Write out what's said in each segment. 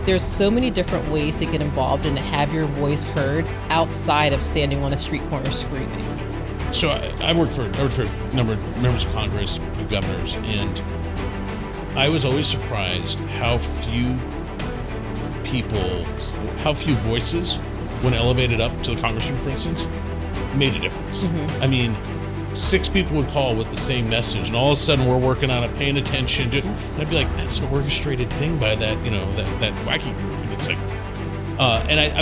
there's so many different ways to get involved and to have your voice heard outside of standing on a street corner screaming. So I worked for a number of members of Congress, governors, and I was always surprised how few voices, when elevated up to the congressman, for instance, made a difference. Mm-hmm. I mean, 6 people would call with the same message, and all of a sudden we're working on it, paying attention to it. And I'd be like, that's an orchestrated thing by that wacky group. And it's like,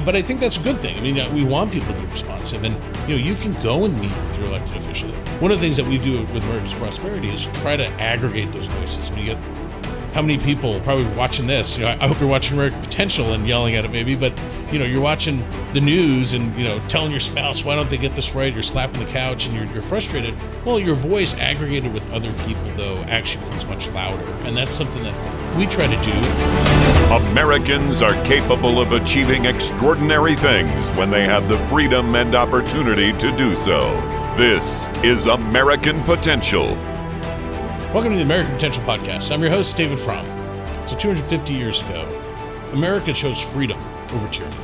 but I think that's a good thing. I mean, we want people to be responsive, and you can go and meet with your elected official. One of the things that we do with America's Prosperity is try to aggregate those voices. I mean, you get how many people probably watching this? I hope you're watching American Potential and yelling at it maybe, but you're watching the news and telling your spouse, why don't they get this right? You're slapping the couch and you're frustrated. Well, your voice aggregated with other people though actually becomes much louder, and that's something that we try to do. Americans are capable of achieving extraordinary things when they have the freedom and opportunity to do so. This is American Potential. Welcome to the American Potential Podcast. I'm your host, David Fromm. So 250 years ago, America chose freedom over tyranny.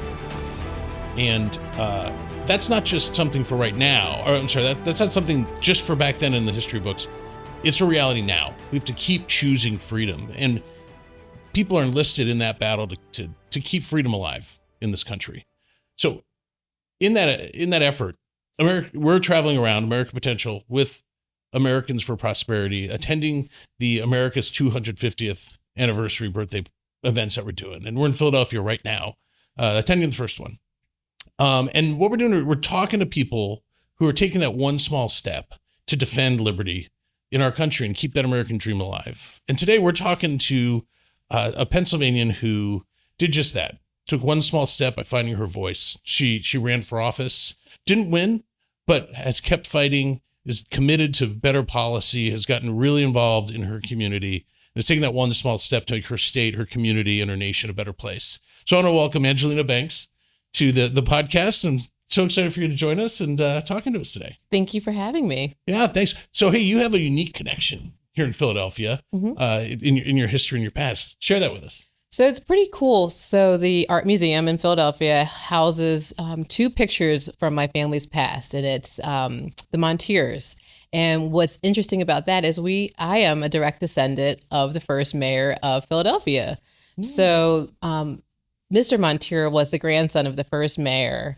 And that's not just something for right now. Or I'm sorry, that's not something just for back then in the history books. It's a reality now. We have to keep choosing freedom. And people are enlisted in that battle to keep freedom alive in this country. So in that effort, we're traveling around American Potential with Americans for Prosperity, attending the America's 250th anniversary birthday events that we're doing. And we're in Philadelphia right now, attending the first one. And what we're doing, we're talking to people who are taking that one small step to defend liberty in our country and keep that American dream alive. And today we're talking to a Pennsylvanian who did just that, took one small step by finding her voice. She ran for office, didn't win, but has kept fighting, is committed to better policy, has gotten really involved in her community, and is taking that one small step to make her state, her community, and her nation a better place. So I want to welcome Angelina Banks to the podcast. I'm so excited for you to join us and talking to us today. Thank you for having me. Yeah, thanks. So, hey, you have a unique connection here in Philadelphia, in your history and your past. Share that with us. So it's pretty cool. So the Art Museum in Philadelphia houses 2 pictures from my family's past, and it's the Montiers. And what's interesting about that is I am a direct descendant of the first mayor of Philadelphia. Mm. So Mr. Montier was the grandson of the first mayor,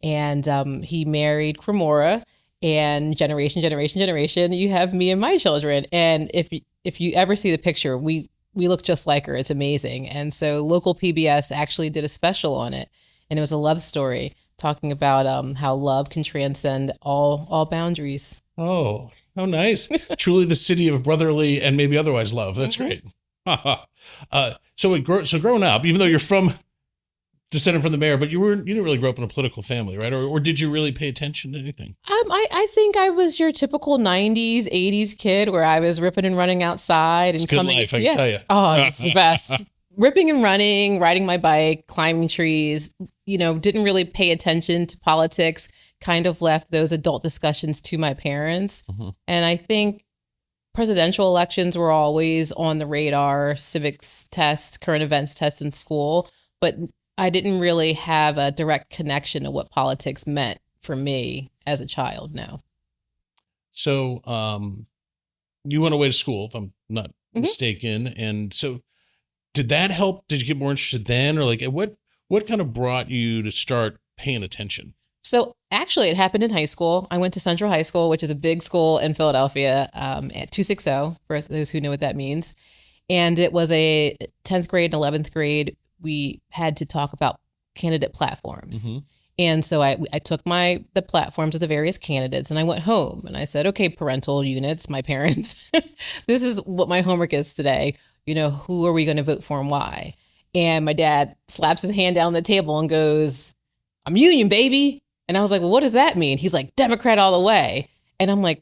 and he married Cremora, and generation, you have me and my children. And if you ever see the picture, we look just like her. It's amazing. And so local PBS actually did a special on it. And it was a love story talking about how love can transcend all boundaries. Oh, how nice. Truly the city of brotherly and maybe otherwise love. That's great. So growing up, even though you're descended from the mayor, but you didn't really grow up in a political family, right? Or did you really pay attention to anything? I think I was your typical 90s, 80s kid where I was ripping and running outside and it's good life, I can tell you. Oh, it's the best. Ripping and running, riding my bike, climbing trees, didn't really pay attention to politics, kind of left those adult discussions to my parents. Mm-hmm. And I think presidential elections were always on the radar, civics test, current events test in school, but I didn't really have a direct connection to what politics meant for me as a child. No. So you went away to school, if I'm not mistaken. And so did that help? Did you get more interested then? Or what kind of brought you to start paying attention? So actually it happened in high school. I went to Central High School, which is a big school in Philadelphia, at 260, for those who know what that means. And it was a 10th grade and 11th grade. We had to talk about candidate platforms. Mm-hmm. And so I took the platforms of the various candidates and I went home and I said, okay, parental units, my parents, this is what my homework is today. Who are we going to vote for and why? And my dad slaps his hand down on the table and goes, I'm union, baby. And I was like, well, what does that mean? He's like, Democrat all the way. And I'm like,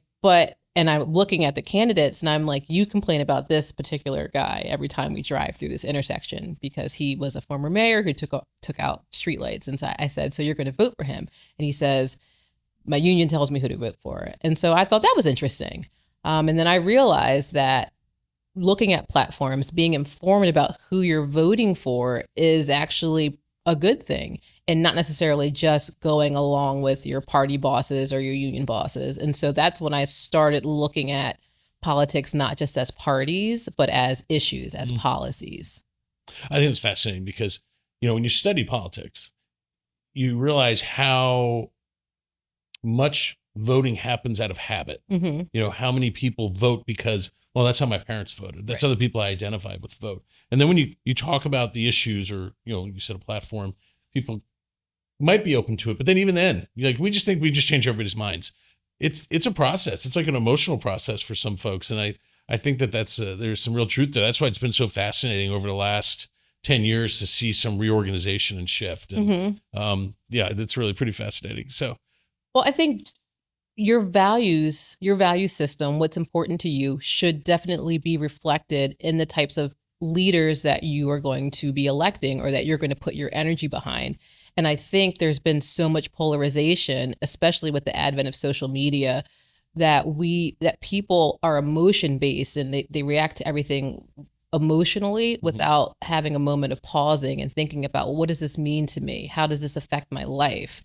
and I'm looking at the candidates and I'm like, you complain about this particular guy every time we drive through this intersection because he was a former mayor who took out streetlights. And so I said, so you're going to vote for him? And he says, my union tells me who to vote for. And so I thought that was interesting. And then I realized that looking at platforms, being informed about who you're voting for is actually a good thing, and not necessarily just going along with your party bosses or your union bosses. And so that's when I started looking at politics, not just as parties, but as issues, as policies. I think it's fascinating because, when you study politics, you realize how much voting happens out of habit. How many people vote because, well, that's how my parents voted. That's how the people I identify with vote. And then when you talk about the issues, or, you said a platform, people might be open to it. But then even then, we just think we just change everybody's minds. It's a process. It's like an emotional process for some folks. And I think that's there's some real truth there. That's why it's been so fascinating over the last 10 years to see some reorganization and shift. And that's really pretty fascinating. So, well, I think your value system, what's important to you, should definitely be reflected in the types of leaders that you are going to be electing or that you're going to put your energy behind. And I think there's been so much polarization, especially with the advent of social media, that people are emotion based and they react to everything emotionally without having a moment of pausing and thinking about, what does this mean to me? How does this affect my life?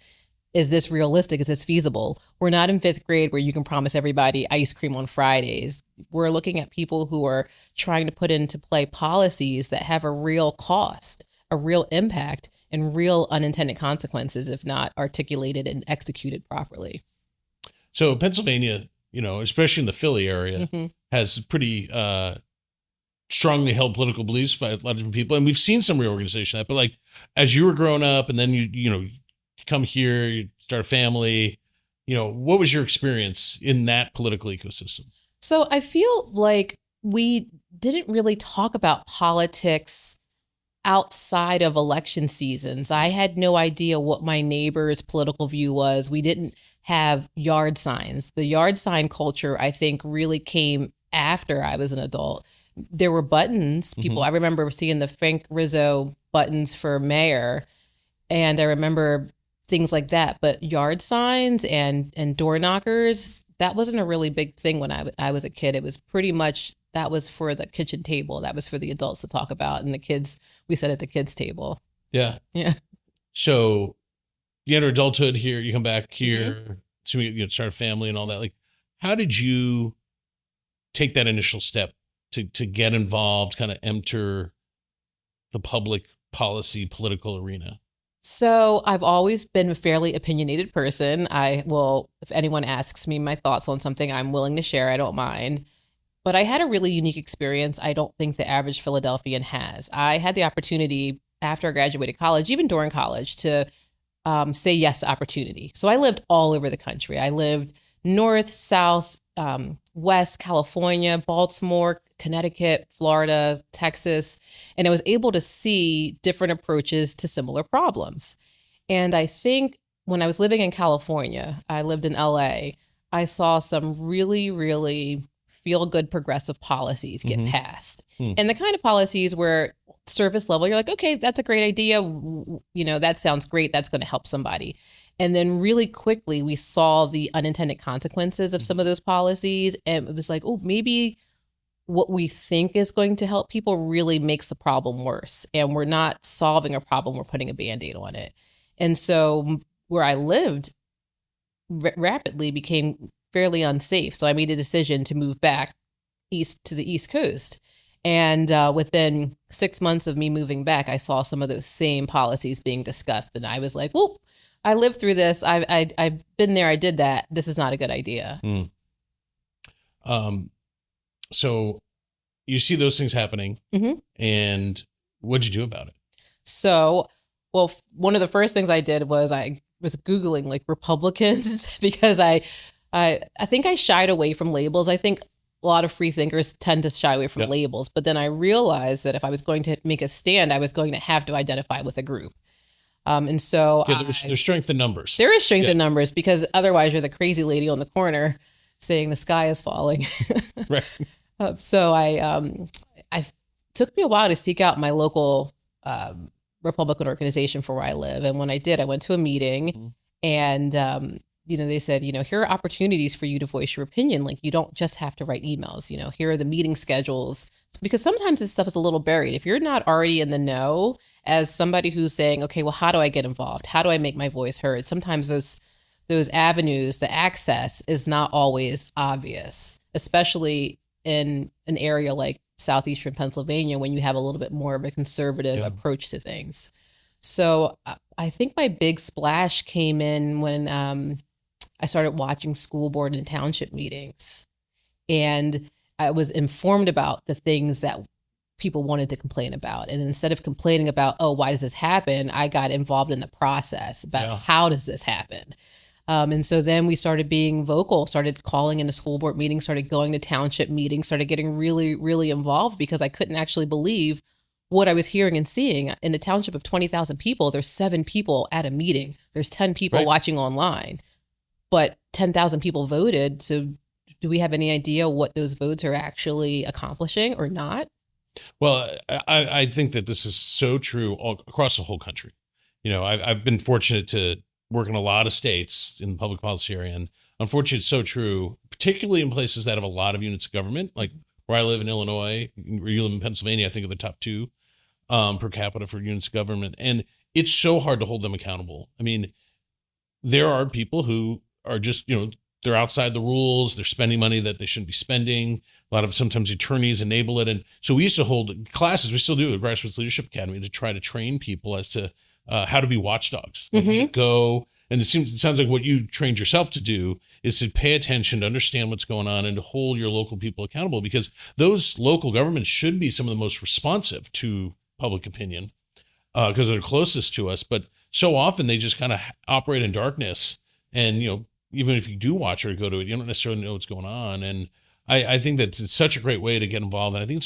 Is this realistic? Is this feasible? We're not in 5th grade where you can promise everybody ice cream on Fridays. We're looking at people who are trying to put into play policies that have a real cost, a real impact, and real unintended consequences if not articulated and executed properly. So Pennsylvania, especially in the Philly area, has pretty strongly held political beliefs by a lot of different people. And we've seen some reorganization of that. But as you were growing up and then you come here, you start a family, what was your experience in that political ecosystem? So I feel like we didn't really talk about politics outside of election seasons. I had no idea what my neighbor's political view was. We didn't have yard signs. The yard sign culture, I think, really came after I was an adult. There were buttons. I remember seeing the Frank Rizzo buttons for mayor, and I remember things like that. But yard signs and door knockers, that wasn't a really big thing when I was a kid. It was pretty much, that was for the kitchen table. That was for the adults to talk about. And the kids, we sat at the kids' table. Yeah. Yeah. So you enter adulthood here, you come back here, so you start a family and all that. How did you take that initial step to get involved, kind of enter the public policy political arena? So I've always been a fairly opinionated person. If anyone asks me my thoughts on something, I'm willing to share. I don't mind. But I had a really unique experience I don't think the average Philadelphian has. I had the opportunity after I graduated college, even during college, to say yes to opportunity. So I lived all over the country. I lived north, south, west, California, Baltimore, Connecticut, Florida, Texas, and I was able to see different approaches to similar problems. And I think when I was living in California, I lived in LA, I saw some really, really feel-good progressive policies get passed. And the kind of policies where surface level, you're like, okay, that's a great idea. That sounds great. That's going to help somebody. And then really quickly, we saw the unintended consequences of some of those policies. And it was like, oh, maybe what we think is going to help people really makes the problem worse. And we're not solving a problem, we're putting a Band-Aid on it. And so where I lived rapidly became fairly unsafe. So I made a decision to move back east to the East Coast. And within 6 months of me moving back, I saw some of those same policies being discussed. And I was like, well, I lived through this. I've been there. I did that. This is not a good idea. So you see those things happening, and what'd you do about it? So, well, one of the first things I did was I was Googling Republicans because I think I shied away from labels. I think a lot of free thinkers tend to shy away from labels, but then I realized that if I was going to make a stand, I was going to have to identify with a group. And so there's strength in numbers. There is strength in numbers, because otherwise you're the crazy lady on the corner saying the sky is falling. Right. So I took me a while to seek out my local Republican organization for where I live. And when I did, I went to a meeting and they said, here are opportunities for you to voice your opinion. Like, you don't just have to write emails, here are the meeting schedules, because sometimes this stuff is a little buried. If you're not already in the know, as somebody who's saying, okay, well, how do I get involved? How do I make my voice heard? Sometimes those avenues, the access is not always obvious, especially in an area like southeastern Pennsylvania, when you have a little bit more of a conservative approach to things. So I think my big splash came in when I started watching school board and township meetings, and I was informed about the things that people wanted to complain about. And instead of complaining about, oh, why does this happen? I got involved in the process about how does this happen? And so then we started being vocal, started calling into school board meetings, started going to township meetings, started getting really, really involved, because I couldn't actually believe what I was hearing and seeing. In a township of 20,000 people, there's 7 people at a meeting. There's 10 people watching online, but 10,000 people voted. So do we have any idea what those votes are actually accomplishing or not? Well, I think that this is so true all across the whole country. I've been fortunate to work in a lot of states in the public policy area, and unfortunately, it's so true, particularly in places that have a lot of units of government, like where I live in Illinois, where you live in Pennsylvania. I think of the top 2 per capita for units of government, and it's so hard to hold them accountable. I mean, there are people who are just, they're outside the rules. They're spending money that they shouldn't be spending. A lot of sometimes attorneys enable it. And so we used to hold classes, we still do at Grassroots Leadership Academy, to try to train people as to how to be watchdogs. Go, and it sounds like what you trained yourself to do is to pay attention, to understand what's going on, and to hold your local people accountable, because those local governments should be some of the most responsive to public opinion because they're closest to us. But so often they just kind of operate in darkness, and even if you do watch or go to it, you don't necessarily know what's going on. And I think that it's such a great way to get involved. And I think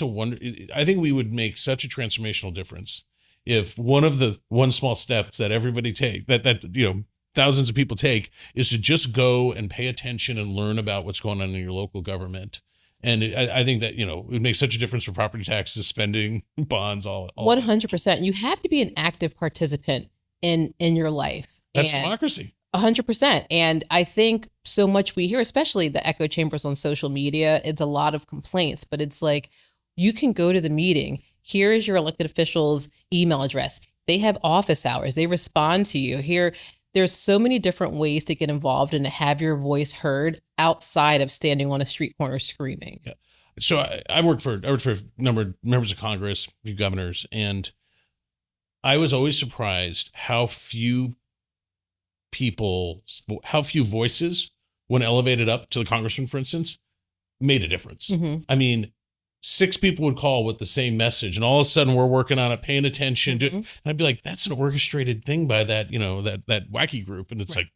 I think we would make such a transformational difference if one small steps that everybody take, that thousands of people take, is to just go and pay attention and learn about what's going on in your local government. And I think that, it would make such a difference for property taxes, spending, bonds, all 100%. You have to be an active participant in your life. That's democracy. 100%. And I think so much we hear, especially the echo chambers on social media, it's a lot of complaints, but it's like, you can go to the meeting. Here is your elected official's email address. They have office hours. They respond to you. There's so many different ways to get involved and to have your voice heard outside of standing on a street corner screaming. Yeah. So I worked for a number of members of Congress, a few governors, and I was always surprised how few voices, when elevated up to the congressman, for instance, made a difference. I mean, 6 people would call with the same message, and all of a sudden we're working on it, paying attention to, and I'd be like, that's an orchestrated thing by that, that wacky group. And it's like,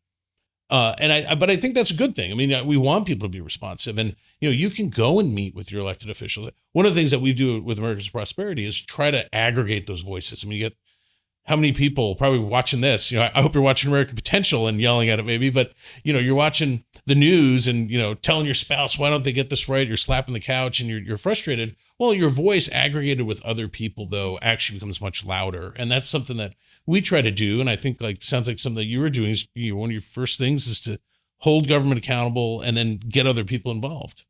but I think that's a good thing. I mean, we want people to be responsive, and, you can go and meet with your elected official. One of the things that we do with Americans for Prosperity is try to aggregate those voices. I mean, you get how many people probably watching this, I hope you're watching American Potential and yelling at it maybe, but, you're watching the news and, telling your spouse, why don't they get this right? You're slapping the couch and you're frustrated. Well, your voice aggregated with other people, though, actually becomes much louder. And that's something that we try to do. And I think sounds like something that you were doing is, one of your first things is to hold government accountable and then get other people involved.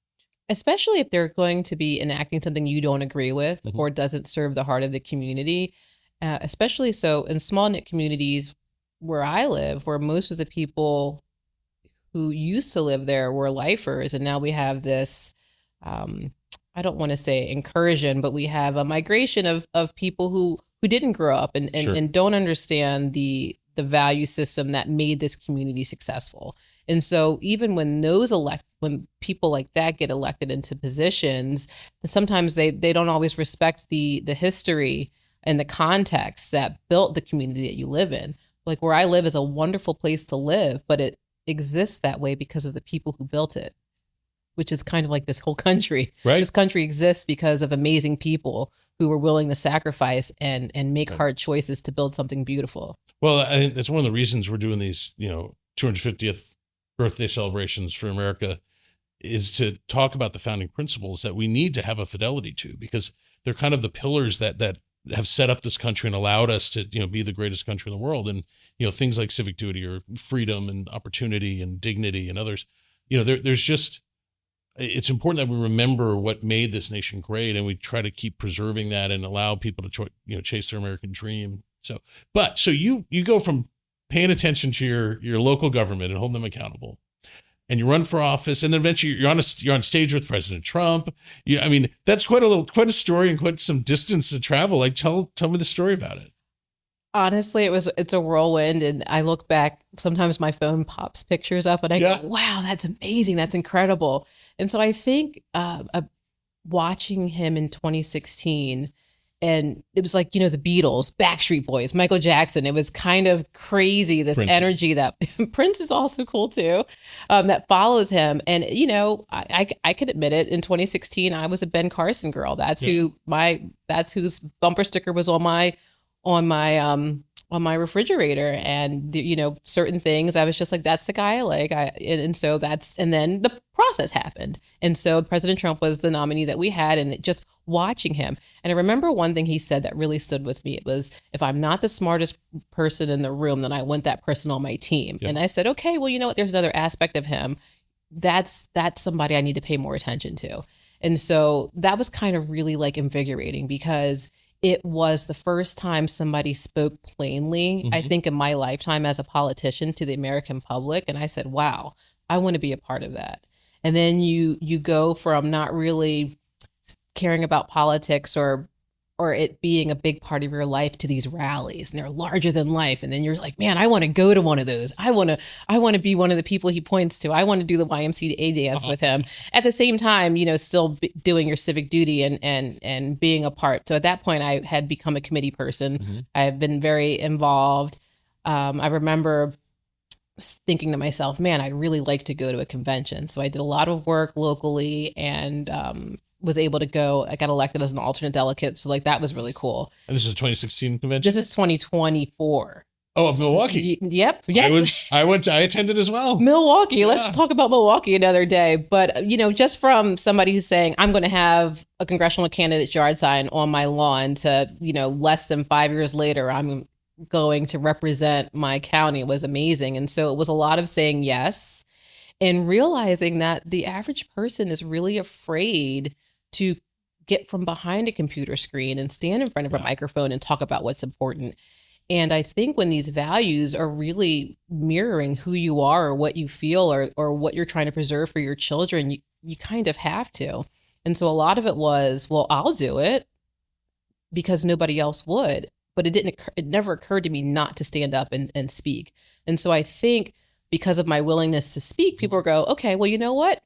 Especially if they're going to be enacting something you don't agree with or doesn't serve the heart of the community. Especially so in small knit communities where I live, where most of the people who used to live there were lifers. And now we have this, I don't want to say incursion, but we have a migration of people who didn't grow up and don't understand the value system that made this community successful. And so even when when people like that get elected into positions, sometimes they don't always respect the history and the context that built the community that you live in. Like where I live is a wonderful place to live, but it exists that way because of the people who built it, which is kind of like this whole country. Right. This country exists because of amazing people who were willing to sacrifice and make hard choices to build something beautiful. Well, I think that's one of the reasons we're doing these, 250th birthday celebrations for America, is to talk about the founding principles that we need to have a fidelity to, because they're kind of the pillars that have set up this country and allowed us to, be the greatest country in the world. And, things like civic duty or freedom and opportunity and dignity and others, there's just, it's important that we remember what made this nation great, and we try to keep preserving that and allow people to, chase their American dream. So you go from paying attention to your local government and holding them accountable, and you run for office, and then eventually you're on stage with President Trump. That's quite a story and quite some distance to travel. Like, tell me the story about it. Honestly, it's a whirlwind, and I look back. Sometimes my phone pops pictures up, and I go, "Wow, that's amazing! That's incredible!" And so I think watching him in 2016, and it was like the Beatles, Backstreet Boys, Michael Jackson. It was kind of crazy, this Prince. Energy that Prince is also cool too, that follows him. And I could admit it. In 2016, I was a Ben Carson girl. That's whose bumper sticker was on my refrigerator, and certain things I was just like, that's the guy I like. And then the process happened, and so President Trump was the nominee that we had, and just watching him. And I remember one thing he said that really stood with me. It was, if I'm not the smartest person in the room, then I want that person on my team. And I said, okay, well, you know what? There's another aspect of him. That's somebody I need to pay more attention to. And so that was kind of really like invigorating, because it was the first time somebody spoke plainly, I think, in my lifetime as a politician to the American public. And I said, wow, I want to be a part of that. And then you go from not really caring about politics or it being a big part of your life to these rallies, and they're larger than life. And then you're like, man, I want to go to one of those. I want to be one of the people he points to. I want to do the YMCA dance with him. At the same time, still doing your civic duty and being a part. So at that point, I had become a committee person. I have been very involved. I remember thinking to myself, man, I'd really like to go to a convention. So I did a lot of work locally, and was able to go. I got elected as an alternate delegate. So that was really cool. And this is a 2016 convention? This is 2024. Oh, of Milwaukee. Yep. I attended as well. Milwaukee. Yeah. Let's talk about Milwaukee another day. But, just from somebody who's saying, I'm going to have a congressional candidate's yard sign on my lawn to, less than 5 years later, I'm going to represent my county, was amazing. And so it was a lot of saying yes, and realizing that the average person is really afraid to get from behind a computer screen and stand in front of a microphone and talk about what's important. And I think when these values are really mirroring who you are, or what you feel, or what you're trying to preserve for your children, you kind of have to. And so a lot of it was, well, I'll do it because nobody else would. But it never occurred to me not to stand up and speak. And so I think because of my willingness to speak, people go, okay, well, you know what?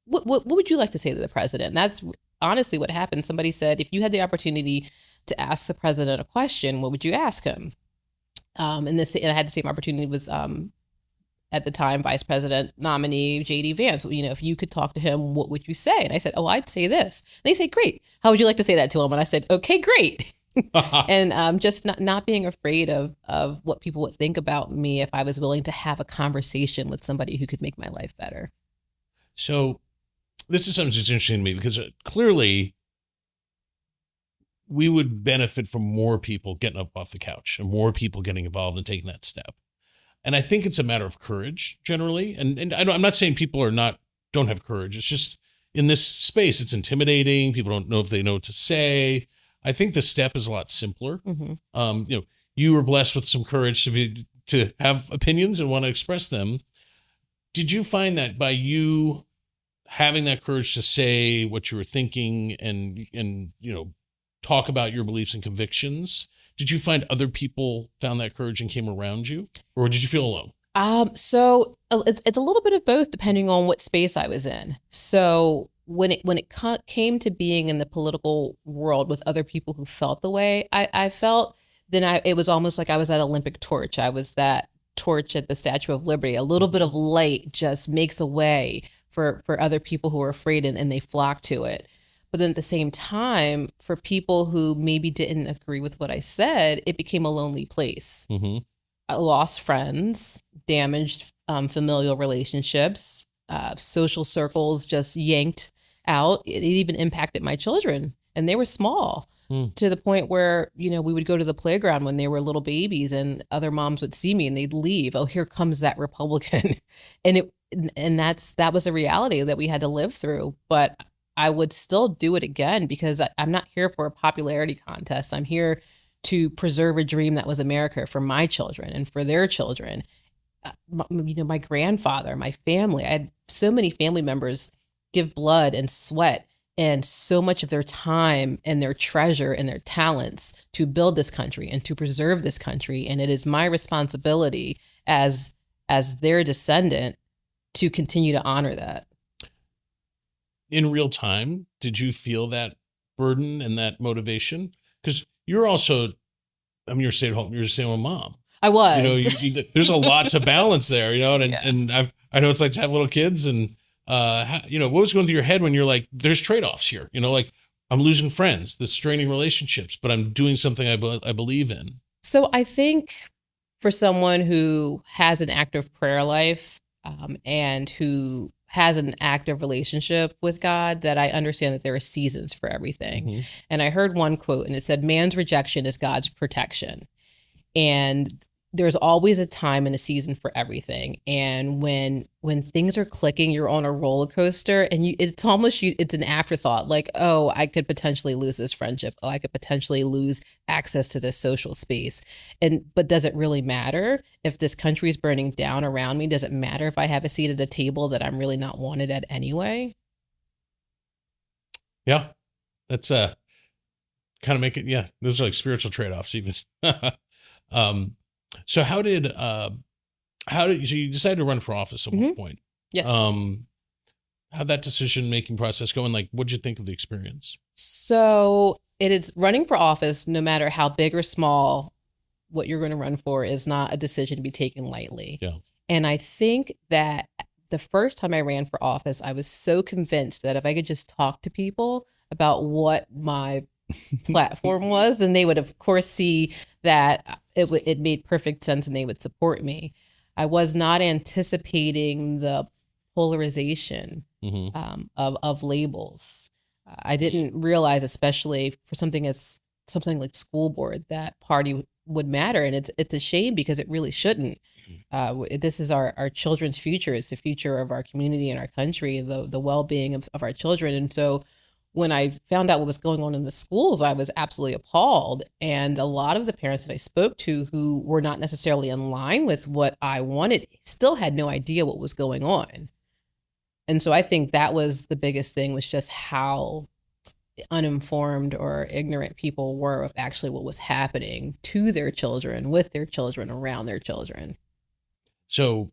What would you like to say to the president? And that's honestly what happened. Somebody said, if you had the opportunity to ask the president a question, what would you ask him? And I had the same opportunity with, at the time, Vice President nominee J.D. Vance. If you could talk to him, what would you say? And I said, I'd say this. And they said, great. How would you like to say that to him? And I said, okay, great. And just not being afraid of what people would think about me if I was willing to have a conversation with somebody who could make my life better. So this is something that's interesting to me, because clearly we would benefit from more people getting up off the couch and more people getting involved and taking that step. And I think it's a matter of courage generally. And I'm not saying people don't have courage. It's just in this space, it's intimidating. People don't know if they know what to say. I think the step is a lot simpler. You were blessed with some courage to have opinions and want to express them. Did you find that by you having that courage to say what you were thinking and talk about your beliefs and convictions, did you find other people found that courage and came around you, or did you feel alone? So it's a little bit of both, depending on what space I was in. So when it came to being in the political world with other people who felt the way I felt, then it was almost like I was that Olympic torch. I was that torch at the Statue of Liberty. A little bit of light just makes a way for other people who are afraid, and they flock to it. But then at the same time, for people who maybe didn't agree with what I said, it became a lonely place. I lost friends, damaged familial relationships, social circles just yanked out. It even impacted my children, and they were small. to the point where, you know, we would go to the playground when they were little babies and other moms would see me and they'd leave. Oh, here comes that Republican. and that was a reality that we had to live through. But I would still do it again because I'm not here for a popularity contest. I'm here to preserve a dream that was America for my children and for their children. You know, my grandfather, my family, I had so many family members give blood and sweat and so much of their time and their treasure and their talents to build this country and to preserve this country. And it is my responsibility as their descendant to continue to honor that. In real time, did you feel that burden and that motivation? Because you're also, I mean, you're a stay-at-home mom. I was. You know, there's a lot to balance there, you know, and, Yeah. and I know it's like to have little kids and, you know, what was going through your head when you're like, there's trade-offs here, you know, like I'm losing friends, the straining relationships, but I'm doing something I believe in. So I think for someone who has an active prayer life and who has an active relationship with God, that I understand that there are seasons for everything. Mm-hmm. And I heard one quote and it said, man's rejection is God's protection. And there's always a time and a season for everything. And when things are clicking, you're on a roller coaster and it's almost it's an afterthought. Like, oh, I could potentially lose this friendship. Oh, I could potentially lose access to this social space. But does it really matter if this country is burning down around me? Does it matter if I have a seat at the table that I'm really not wanted at anyway? Yeah, that's kind of make it. Yeah, those are like spiritual trade-offs even. So how did so you decided to run for office at one point? Yes. How'd that decision-making process go? And like, what'd you think of the experience? So it is running for office, no matter how big or small, what you're going to run for is not a decision to be taken lightly. Yeah. And I think that the first time I ran for office, I was so convinced that if I could just talk to people about what my platform was, then they would of course see that it made perfect sense and they would support me. I was not anticipating the polarization of labels. I didn't realize, especially for something like school board, that party would matter, and it's a shame because it really shouldn't. This is our children's future. It's the future of our community and our country, the well-being of our children. And so when I found out what was going on in the schools, I was absolutely appalled. And a lot of the parents that I spoke to who were not necessarily in line with what I wanted still had no idea what was going on. And so I think that was the biggest thing, was just how uninformed or ignorant people were of actually what was happening to their children, with their children, around their children. So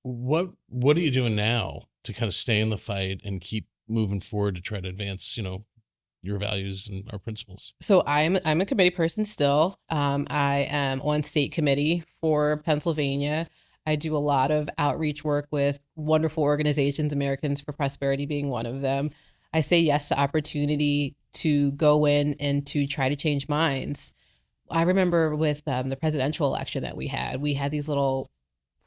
what are you doing now to kind of stay in the fight and keep moving forward to try to advance, you know, your values and our principles? So I'm a committee person still. I am on state committee for Pennsylvania. I do a lot of outreach work with wonderful organizations, Americans for Prosperity being one of them. I say yes to opportunity to go in and to try to change minds. I remember with the presidential election that we had these little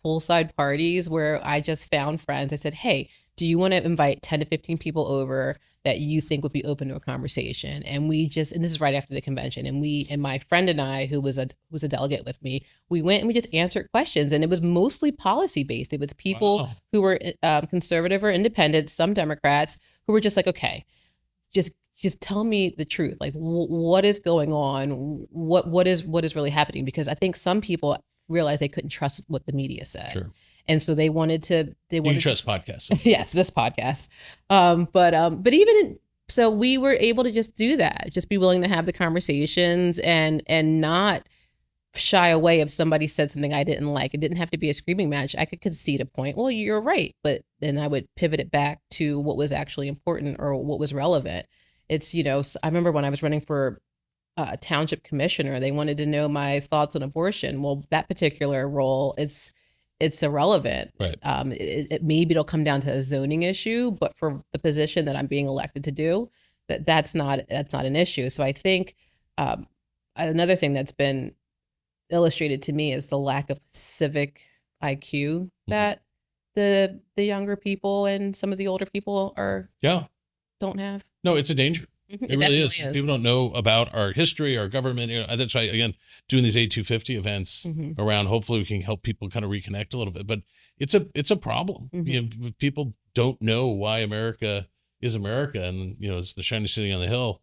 poolside parties where I just found friends. I said, hey, do you want to invite 10 to 15 people over that you think would be open to a conversation? And this is right after the convention. And my friend and I, who was a delegate with me, we went and we just answered questions. And it was mostly policy based. It was people who were conservative or independent, some Democrats, who were just like, okay, just tell me the truth. Like, what is going on? What is really happening? Because I think some people realized they couldn't trust what the media said. Sure. And so they wanted to. You trust podcasts? Yes, this podcast. But even so, we were able to just do that. Just be willing to have the conversations and not shy away if somebody said something I didn't like. It didn't have to be a screaming match. I could concede a point. Well, you're right, but then I would pivot it back to what was actually important or what was relevant. It's, you know, I remember when I was running for a township commissioner, they wanted to know my thoughts on abortion. Well, that particular role, it's irrelevant. Right. Maybe it'll come down to a zoning issue, but for the position that I'm being elected to do, that's not an issue. So I think another thing that's been illustrated to me is the lack of civic IQ that the younger people and some of the older people don't have. No, it's a danger. It really is. People don't know about our history, our government. That's why, again, doing these 8250 events around, hopefully we can help people kind of reconnect a little bit. But it's a problem. People don't know why America is America, and it's the shiny city on the hill.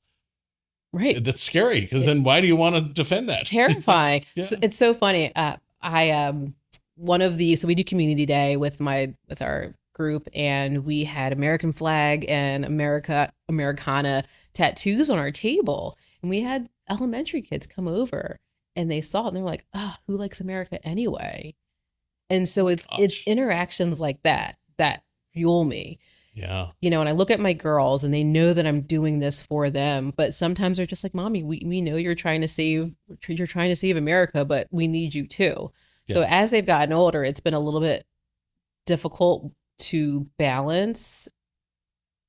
Right. That's scary, because then why do you want to defend that? Terrifying. It's so funny. So we do community day with our group, and we had American flag and Americana tattoos on our table, and we had elementary kids come over and they saw it and they're like, who likes America anyway? And so it's interactions like that fuel me. Yeah. And I look at my girls and they know that I'm doing this for them, but sometimes they're just like, Mommy, we know you're trying to save America, but we need you too. Yeah. So as they've gotten older, it's been a little bit difficult to balance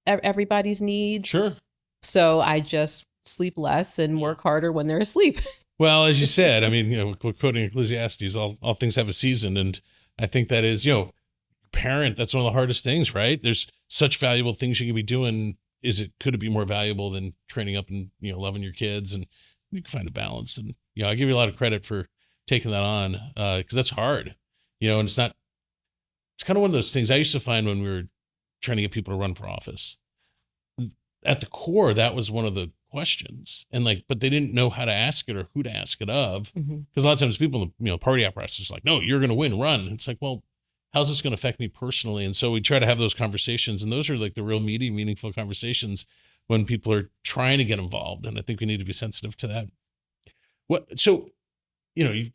everybody's needs. Sure. So I just sleep less and work harder when they're asleep. Well, as you said, quoting Ecclesiastes, all things have a season. And I think that is, parent, that's one of the hardest things, right? There's such valuable things you can be doing. Could it be more valuable than training up and, loving your kids? And you can find a balance. And, I give you a lot of credit for taking that on, because that's hard, and it's kind of one of those things I used to find when we were trying to get people to run for office. At the core, that was one of the questions, and but they didn't know how to ask it or who to ask it of, because a lot of times people, party apparatus is like, no, you're going to win, run. It's like, well, how's this going to affect me personally? And so we try to have those conversations, and those are the real meaty, meaningful conversations when people are trying to get involved. And I think we need to be sensitive to that. So, you've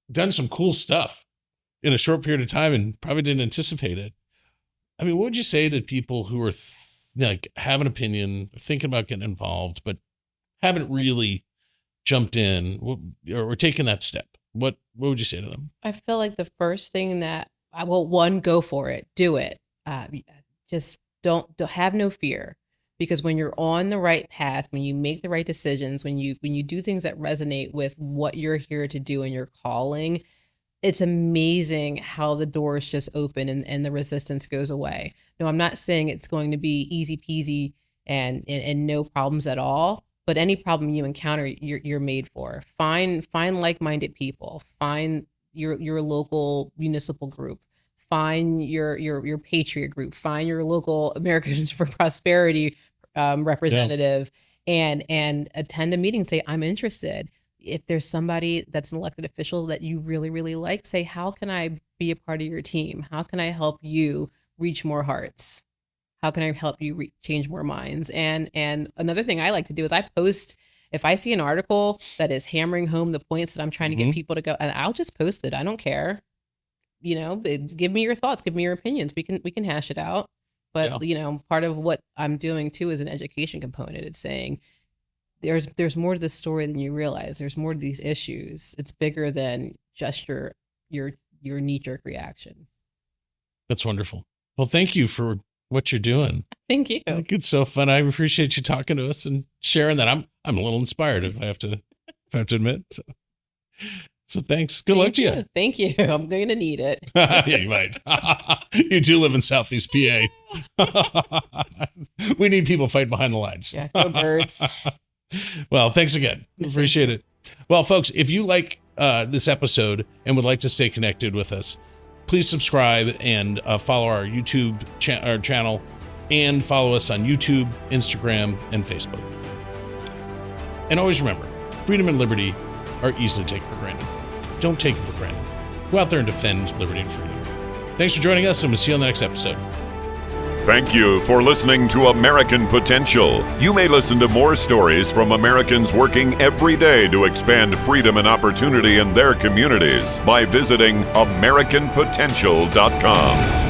done some cool stuff in a short period of time and probably didn't anticipate it. What would you say to people who are have an opinion, thinking about getting involved, but haven't really jumped in or taken that step? What would you say to them? I feel like the first thing one, go for it, do it. Just don't have no fear, because when you're on the right path, when you make the right decisions, when you do things that resonate with what you're here to do and your calling, it's amazing how the doors just open and the resistance goes away. No, I'm not saying it's going to be easy peasy and no problems at all, but any problem you encounter, you're made for. Find like-minded people. Find your local municipal group. Find your Patriot group. Find your local Americans for Prosperity representative, and attend a meeting and say, I'm interested. If there's somebody that's an elected official that you really, really like, say, how can I be a part of your team? How can I help you reach more hearts? How can I help you change more minds? And another thing I like to do is I post, if I see an article that is hammering home the points that I'm trying to get people to go, and I'll just post it. I don't care. Give me your thoughts, give me your opinions. We can hash it out. But, part of what I'm doing too is an education component. It's saying, there's more to the story than you realize. There's more to these issues. It's bigger than just your knee-jerk reaction. That's wonderful. Well, thank you for what you're doing. Thank you. It's so fun. I appreciate you talking to us and sharing that. I'm a little inspired, if I have to admit. So thanks. Good luck to you. Thank you. I'm going to need it. Yeah, you might. You do live in Southeast PA. We need people fighting behind the lines. Yeah, go Birds. Well, thanks again. Appreciate it. Well, folks, if you like this episode and would like to stay connected with us, please subscribe and follow our YouTube channel, and follow us on YouTube, Instagram, and Facebook. And always remember, freedom and liberty are easily taken for granted. Don't take them for granted. Go out there and defend liberty and freedom. Thanks for joining us, and we'll see you on the next episode. Thank you for listening to American Potential. You may listen to more stories from Americans working every day to expand freedom and opportunity in their communities by visiting AmericanPotential.com.